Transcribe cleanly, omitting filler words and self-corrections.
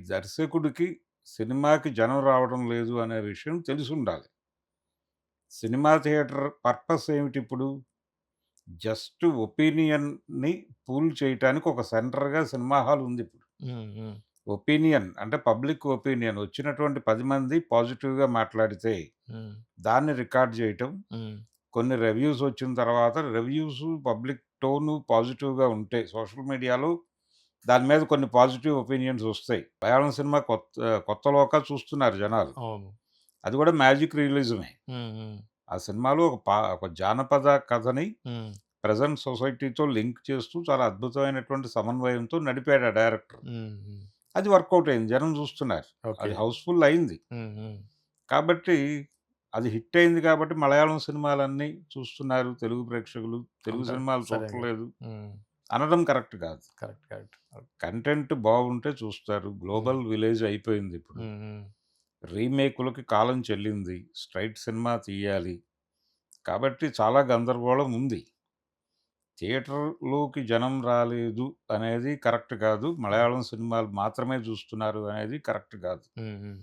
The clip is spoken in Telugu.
దర్శకుడికి సినిమాకి జనం రావడం లేదు అనే విషయం తెలిసుండాలి. సినిమా థియేటర్ పర్పస్ ఏమిటిప్పుడు? జస్ట్ ఒపీనియన్‌ని పూల్ చేయటానికి ఒక సెంటర్‌గా సినిమా హాల్ ఉందిప్పుడు. హ్మ్. హ్మ్. ఒపీనియన్ అంటే పబ్లిక్ ఒపీనియన్ వచ్చినటువంటి 10 మంది పాజిటివ్‌గా మాట్లాడితే, హ్మ్. దాన్ని రికార్డ్ చేయటం, హ్మ్. కొన్ని రివ్యూస్ వచ్చిన తర్వాత రివ్యూసు పబ్లిక్ టోను పాజిటివ్‌గా ఉంటే సోషల్ మీడియాలో దాని మీద కొన్ని పాజిటివ్ ఒపీనియన్స్ ఒస్తాయి. మలయాళం సినిమా కొత్తలోక చూస్తున్నారు జనాలు. అవును. అది కూడా మ్యాజిక్ రియలిజమే. హ్మ్. హ్మ్. ఆ సినిమాలో ఒక జానపద కథని హ్మ్. ప్రెజెంట్ సొసైటీతో లింక్ చేస్తూ చాలా అద్భుతమైనటువంటి సమన్వయంతో నడిపాడు ఆ డైరెక్టర్. హ్మ్. హ్మ్. అది వర్కౌట్ అయింది. జనం చూస్తున్నారు. ఓకే. అది హౌస్‌ఫుల్ అయింది. హ్మ్. హ్మ్. కాబట్టి అది హిట్ అయింది కాబట్టి మలయాళం సినిమాలన్నీ చూస్తున్నారు తెలుగు ప్రేక్షకులు. తెలుగు అంటారు. సినిమాలు సరేంగా. చూడట్లేదు హ్మ్. అనడం కరెక్ట్ కాదు. కరెక్ట్. కరెక్ట్. ఓకే. కంటెంట్ బాగుంటే చూస్తారు. హ్మ్. గ్లోబల్ విలేజ్ అయిపోయిందిప్పుడు. హ్మ్. హ్మ్. రీమేకులకి కాలం చెల్లింది. స్ట్రెయిట్ సినిమా తీయాలి. కాబట్టి చాలా గందరగోళం ఉంది. థియేటర్‌లోకి జనం రాలేదు అనేది కరెక్ట్ కాదు. హ్మ్. మలయాళం సినిమాలు మాత్రమే చూస్తున్నారు అనేది కరెక్ట్ కాదు. హ్మ్. హ్మ్.